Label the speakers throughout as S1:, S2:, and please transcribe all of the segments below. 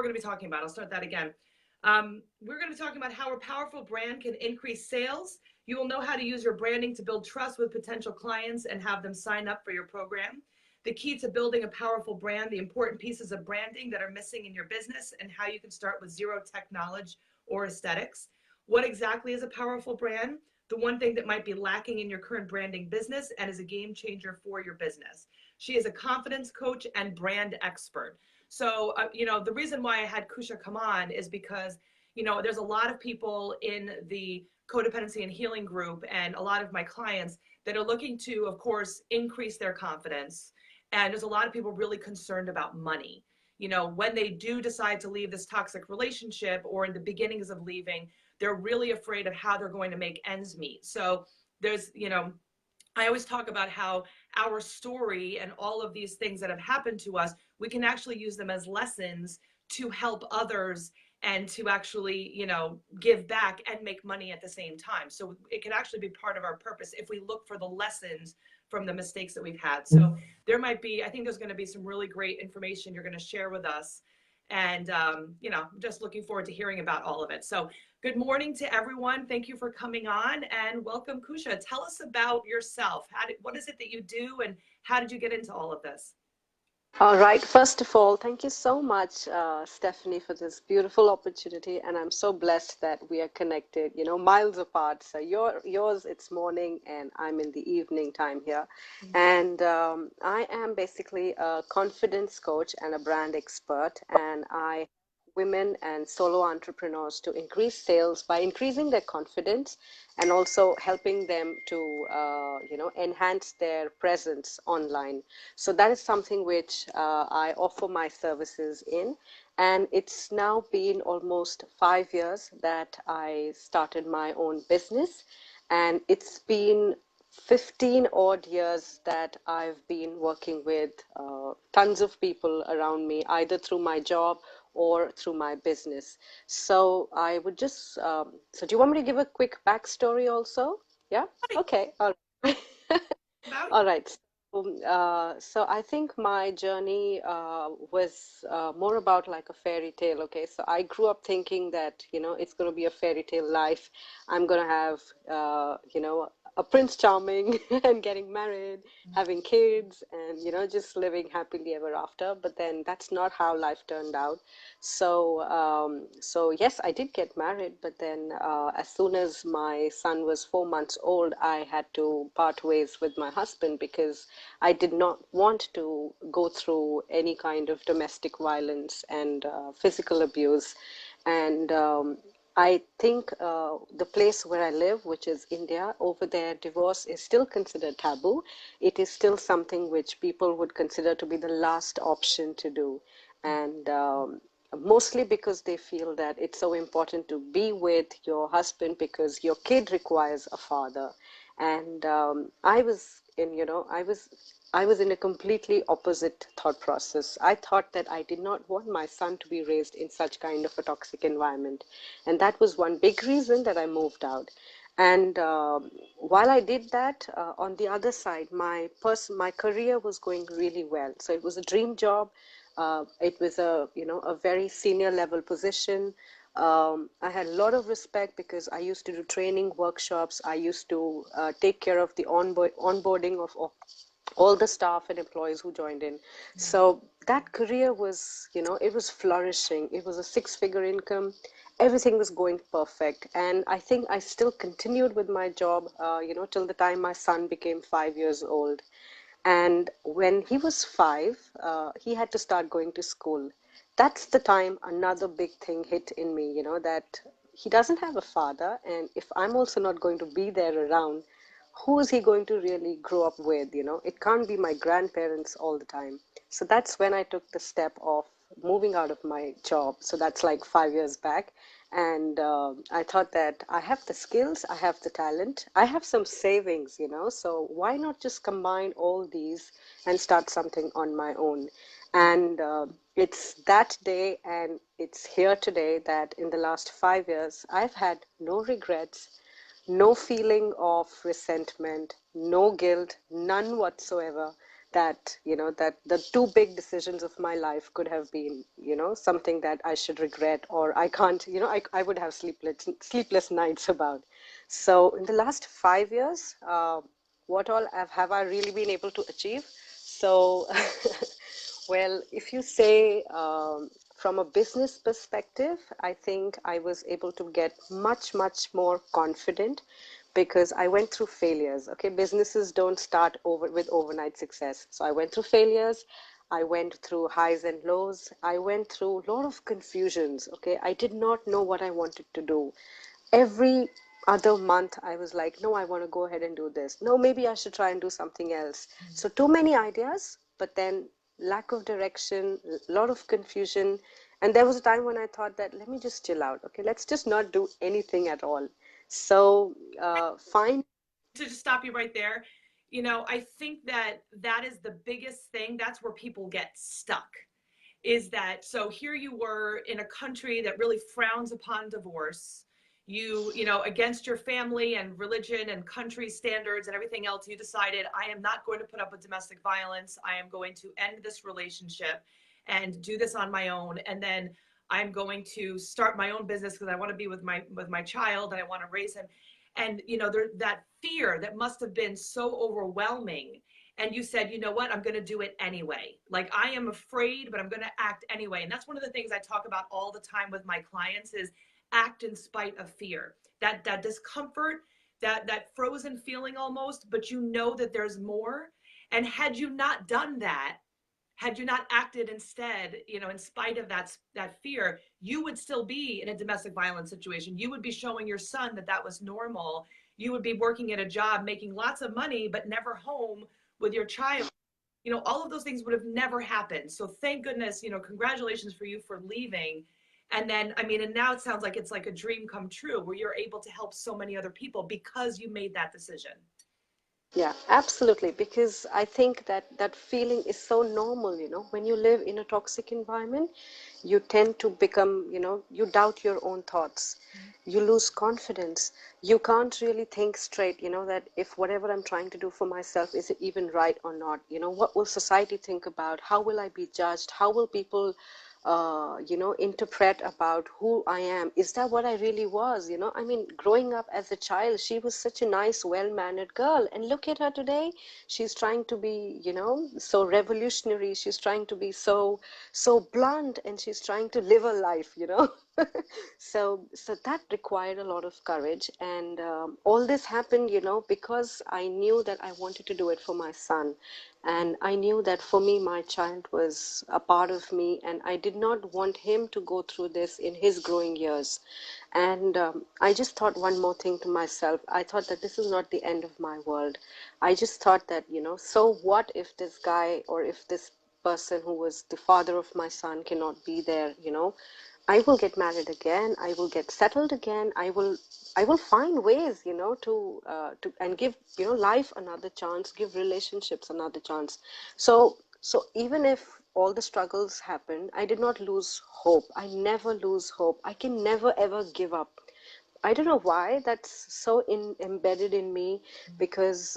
S1: we're going to be talking about. I'll start that again. We're going to be talking about how a powerful brand can increase sales. You will know how to use your branding to build trust with potential clients and have them sign up for your program. The key to building a powerful brand, the important pieces of branding that are missing in your business, and how you can start with zero tech knowledge or aesthetics. What exactly is a powerful brand? The one thing that might be lacking in your current branding business and is a game changer for your business. She is a confidence coach and brand expert. So, the reason why I had Kusha come on is because, there's a lot of people in the codependency and healing group and a lot of my clients that are looking to, of course, increase their confidence. And there's a lot of people really concerned about money. When they do decide to leave this toxic relationship or in the beginnings of leaving, they're really afraid of how they're going to make ends meet. So there's, I always talk about how our story and all of these things that have happened to us, we can actually use them as lessons to help others and to actually, give back and make money at the same time. So it can actually be part of our purpose if we look for the lessons from the mistakes that we've had. So there might be, I think there's going to be some really great information you're going to share with us. And, just looking forward to hearing about all of it. So good morning to everyone. Thank you for coming on and welcome, Kusha. Tell us about yourself. What is it that you do and how did you get into all of this?
S2: All right. First of all, thank you so much, Stephanie, for this beautiful opportunity. And I'm so blessed that we are connected, miles apart. So yours, it's morning and I'm in the evening time here. And I am basically a confidence coach and a brand expert. And I women and solo entrepreneurs to increase sales by increasing their confidence and also helping them to enhance their presence online. So that is something which I offer my services in, and it's now been almost 5 years that I started my own business, and it's been 15 odd years that I've been working with tons of people around me, either through my job or through my business. So I would just, so do you want me to give a quick backstory also? Yeah? Okay. All right. All right. So I think my journey was more about like a fairy tale. Okay, so I grew up thinking that it's going to be a fairy tale life. I'm going to have a prince charming and getting married, having kids, and just living happily ever after. But then that's not how life turned out. So yes, I did get married, but then as soon as my son was 4 months old, I had to part ways with my husband because I did not want to go through any kind of domestic violence and physical abuse. And I think the place where I live, which is India, over there, divorce is still considered taboo. It is still something which people would consider to be the last option to do. And mostly because they feel that it's so important to be with your husband because your kid requires a father. And I was in, I was in a completely opposite thought process. I thought that I did not want my son to be raised in such kind of a toxic environment. And that was one big reason that I moved out. And while I did that, on the other side, my career was going really well. So it was a dream job. It was a very senior level position. I had a lot of respect because I used to do training workshops. I used to take care of the onboarding of all the staff and employees who joined in. So that career was, it was flourishing. It was a six-figure income. Everything was going perfect. And I think I still continued with my job, till the time my son became 5 years old. And when he was five, he had to start going to school. That's the time another big thing hit in me, that he doesn't have a father. And if I'm also not going to be there around, who is he going to really grow up with? It can't be my grandparents all the time. So that's when I took the step of moving out of my job. So that's like 5 years back. And I thought that I have the skills, I have the talent, I have some savings, so why not just combine all these and start something on my own? And it's that day and it's here today that in the last 5 years, I've had no regrets, no feeling of resentment, no guilt, none whatsoever, that, that the two big decisions of my life could have been, something that I should regret, or I can't, I would have sleepless nights about. So in the last 5 years, what all have I really been able to achieve? So, well, if you say from a business perspective, I think I was able to get much, much more confident because I went through failures. Okay, businesses don't start over with overnight success. So I went through failures. I went through highs and lows. I went through a lot of confusions. Okay, I did not know what I wanted to do. Every other month I was like, no, I want to go ahead and do this. No, maybe I should try and do something else. So too many ideas, but then lack of direction, a lot of confusion. And there was a time when I thought that let me just chill out. Okay, let's just not do anything at all. So find.
S1: To just stop you right there, I think that that is the biggest thing. That's where people get stuck. Is that so? Here you were in a country that really frowns upon divorce. Against your family and religion and country standards and everything else, you decided, I am not going to put up with domestic violence. I am going to end this relationship and do this on my own. And then I'm going to start my own business because I want to be with my child and I want to raise him. And that fear that must have been so overwhelming. And you said, you know what, I'm going to do it anyway. Like, I am afraid, but I'm going to act anyway. And that's one of the things I talk about all the time with my clients is act in spite of fear. That discomfort, that frozen feeling almost, but you know that there's more. And had you not done that, had you not acted instead, in spite of that fear, you would still be in a domestic violence situation. You would be showing your son that that was normal. You would be working at a job, making lots of money, but never home with your child. All of those things would have never happened. So thank goodness, congratulations for you for leaving. And then, and now it sounds like it's like a dream come true where you're able to help so many other people because you made that decision.
S2: Yeah, absolutely. Because I think that that feeling is so normal, when you live in a toxic environment, you tend to become, you doubt your own thoughts. You lose confidence. You can't really think straight, that if whatever I'm trying to do for myself, is it even right or not? What will society think about? How will I be judged? How will people interpret about who I am. Is that what I really was? Growing up as a child, she was such a nice, well-mannered girl. And look at her today. She's trying to be, so revolutionary. She's trying to be so blunt, and she's trying to live a life. So that required a lot of courage. And all this happened, because I knew that I wanted to do it for my son. And I knew that for me, my child was a part of me, and I did not want him to go through this in his growing years. And I just thought one more thing to myself. I thought that this is not the end of my world. I just thought that, so what if this guy, or if this person who was the father of my son cannot be there, I will get married again. I will get settled again. I will find ways, to and give, life another chance, give relationships another chance. So even if all the struggles happened, I did not lose hope. I never lose hope. I can never ever give up. I don't know why that's so embedded in me, because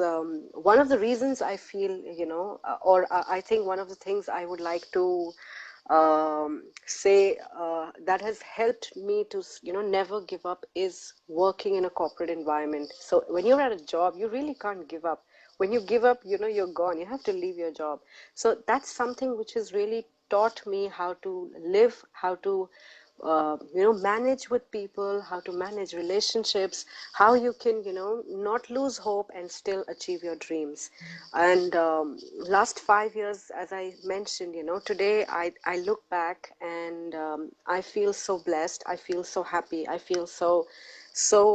S2: one of the reasons I feel, or I think one of the things I would like to say that has helped me to, never give up is working in a corporate environment. So when you're at a job, you really can't give up. When you give up, you're gone. You have to leave your job. So that's something which has really taught me how to live, how to manage with people, how to manage relationships, how you can, not lose hope and still achieve your dreams. And last 5 years, as I mentioned, today I look back, and I feel so blessed. I feel so happy. I feel so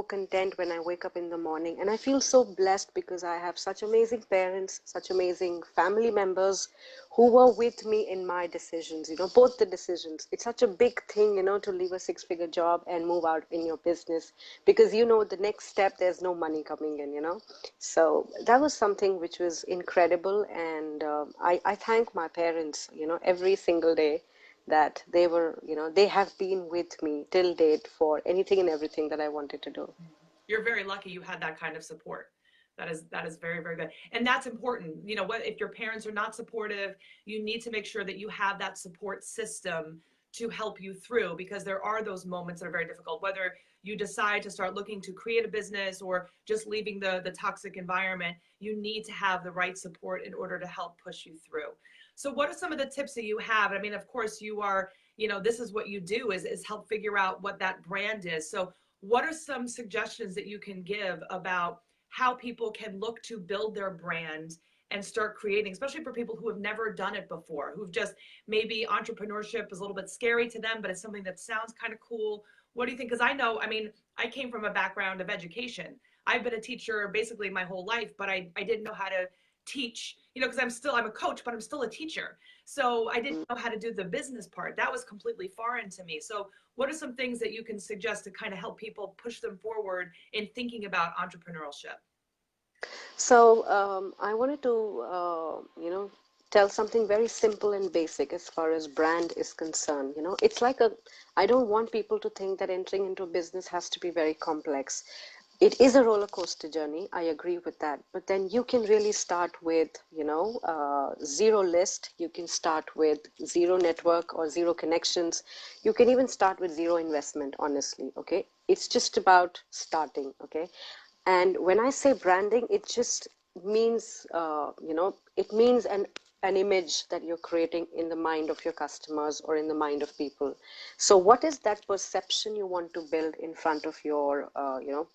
S2: content when I wake up in the morning. And I feel so blessed because I have such amazing parents, such amazing family members who were with me in my decisions, both the decisions. It's such a big thing, to leave a six-figure job and move out in your business, because, the next step, there's no money coming in. So that was something which was incredible. And I thank my parents, every single day, that they were, they have been with me till date for anything and everything that I wanted to do.
S1: You're very lucky you had that kind of support. That is very, very good. And that's important. You know, what if your parents are not supportive, you need to make sure that you have that support system to help you through, because there are those moments that are very difficult, whether you decide to start looking to create a business or just leaving the toxic environment. You need to have the right support in order to help push you through. So what are some of the tips that you have? I mean, of course you are, you know, this is what you do is help figure out what that brand is. So what are some suggestions that you can give about how people can look to build their brand and start creating, especially for people who have never done it before, who've just, maybe entrepreneurship is a little bit scary to them, but it's something that sounds kind of cool. What do you think? Because I know, I mean, I came from a background of education. I've been a teacher basically my whole life, but I didn't know how to teach, you know, because I'm a coach, but I'm still a teacher. So I didn't know how to do the business part. That was completely foreign to me. So what are some things that you can suggest to kind of help people push them forward in thinking about entrepreneurship?
S2: So I wanted to, tell something very simple and basic as far as brand is concerned. You know, it's like I don't want people to think that entering into business has to be very complex. It is a roller coaster journey. I agree with that. But then you can really start with, zero list. You can start with zero network or zero connections. You can even start with zero investment, honestly. Okay. It's just about starting. Okay. And when I say branding, it just means, it means an image that you're creating in the mind of your customers or in the mind of people. So what is that perception you want to build in front of your,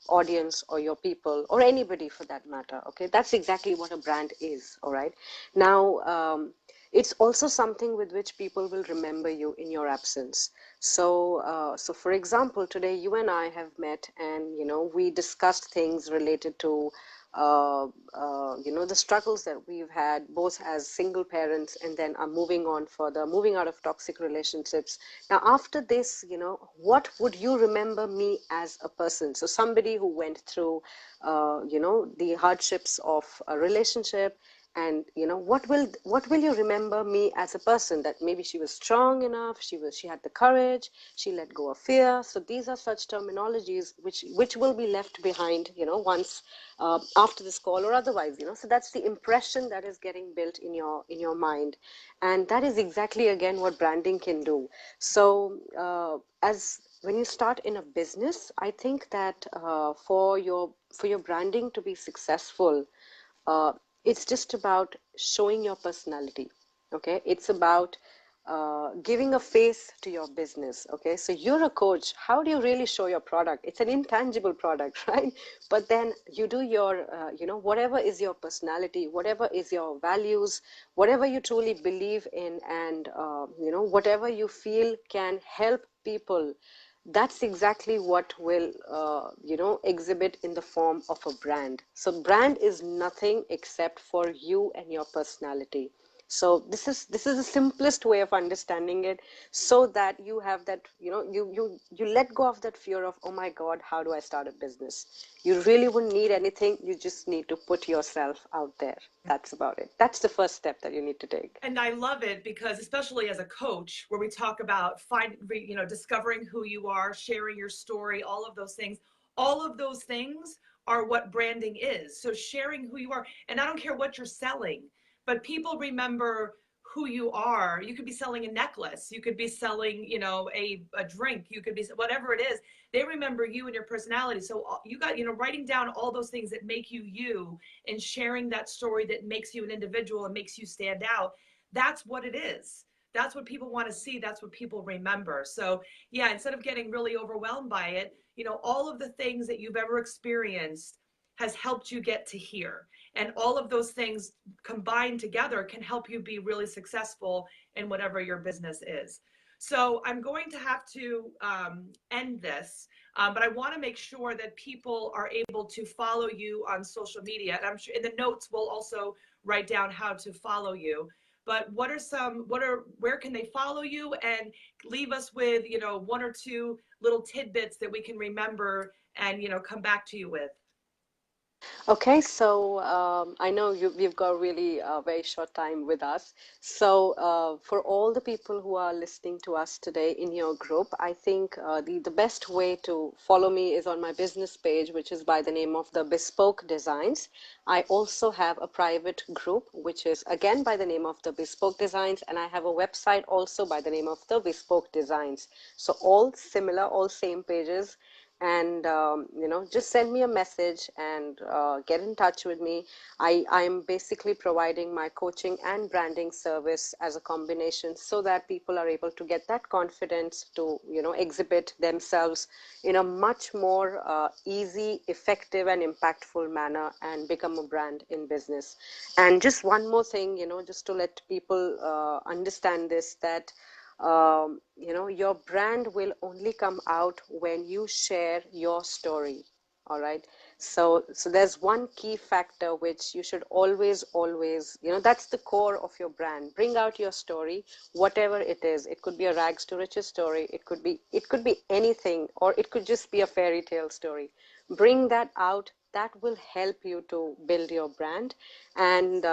S2: audience or your people or anybody for that matter? Okay, that's exactly what a brand is. All right. Now, it's also something with which people will remember you in your absence. So for example, today you and I have met, and we discussed things related to the struggles that we've had both as single parents, and then are moving on further, moving out of toxic relationships. Now, after this, what would you remember me as a person? So somebody who went through, the hardships of a relationship, and what will you remember me as a person? That maybe she was strong enough, she had the courage, she let go of fear. So these are such terminologies which will be left behind, once after this call or otherwise. So that's the impression that is getting built in your mind, and that is exactly again what branding can do. So as when you start in a business, I think that for your branding to be successful, uh, it's just about showing your personality. Okay, it's about giving a face to your business. Okay, so you're a coach. How do you really show your product? It's an intangible product, right? But then you do your, whatever is your personality, whatever is your values, whatever you truly believe in, and whatever you feel can help people. That's exactly what will exhibit in the form of a brand. So brand is nothing except for you and your personality. So this is the simplest way of understanding it, so that you have that, you let go of that fear of, oh my god, how do I start a business? You really wouldn't need anything. You just need to put yourself out there. That's about it. That's the first step that you need to take.
S1: And I love it because, especially as a coach, where we talk about discovering who you are, sharing your story, all of those things are what branding is. So sharing who you are, and I don't care what you're selling, but people remember who you are. You could be selling a necklace, you could be selling, a drink, you could be whatever it is. They remember you and your personality. So you got, writing down all those things that make you you, and sharing that story that makes you an individual and makes you stand out. That's what it is. That's what people want to see. That's what people remember. So yeah, instead of getting really overwhelmed by it, all of the things that you've ever experienced has helped you get to here. And all of those things combined together can help you be really successful in whatever your business is. So I'm going to have to end this, but I want to make sure that people are able to follow you on social media. And I'm sure in the notes we'll also write down how to follow you. But where can they follow you, and leave us with, one or two little tidbits that we can remember and, come back to you with.
S2: Okay, so I know we've got really a very short time with us. So for all the people who are listening to us today in your group, I think the best way to follow me is on my business page, which is by the name of the Bespoke Designs. I also have a private group, which is again by the name of the Bespoke Designs, and I have a website also by the name of the Bespoke Designs. So all similar, all same pages, and just send me a message and get in touch with me. I'm basically providing my coaching and branding service as a combination so that people are able to get that confidence to exhibit themselves in a much more easy, effective and impactful manner and become a brand in business. And just one more thing, just to let people understand this, that your brand will only come out when you share your story. All right. So there's one key factor which you should always, that's the core of your brand. Bring out your story, whatever it is. It could be a rags to riches story. It could be anything, or it could just be a fairy tale story. Bring that out. That will help you to build your brand. And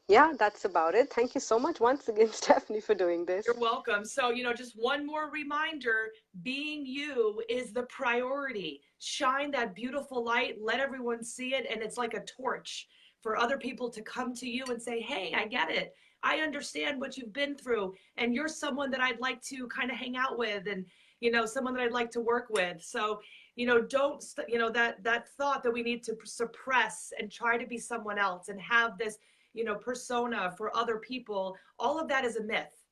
S2: yeah, that's about it. Thank you so much once again, Stephanie, for doing
S1: You're
S2: this.
S1: welcome. So, just one more reminder, being you is the priority. Shine that beautiful light, let everyone see it, and it's like a torch for other people to come to you and say, "Hey, I get it. I understand what you've been through, and you're someone that I'd like to kind of hang out with, and someone that I'd like to work with." So, don't that thought that we need to suppress and try to be someone else and have this, persona for other people. All of that is a myth.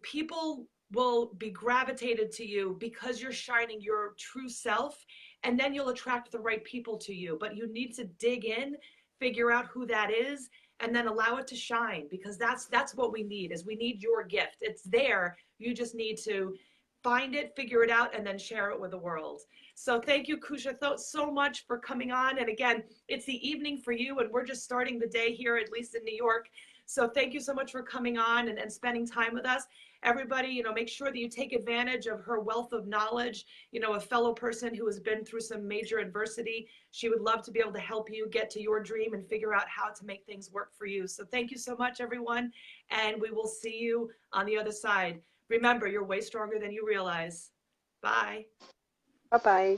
S1: People will be gravitated to you because you're shining your true self, and then you'll attract the right people to you. But you need to dig in, figure out who that is, and then allow it to shine, because that's what we need. Is we need your gift. It's there. You just need to find it, figure it out, and then share it with the world. So thank you, Kusha, so much for coming on. And again, it's the evening for you, and we're just starting the day here, at least in New York. So thank you so much for coming on and spending time with us. Everybody, make sure that you take advantage of her wealth of knowledge. A fellow person who has been through some major adversity. She would love to be able to help you get to your dream and figure out how to make things work for you. So thank you so much, everyone. And we will see you on the other side. Remember, you're way stronger than you realize. Bye.
S2: Bye bye.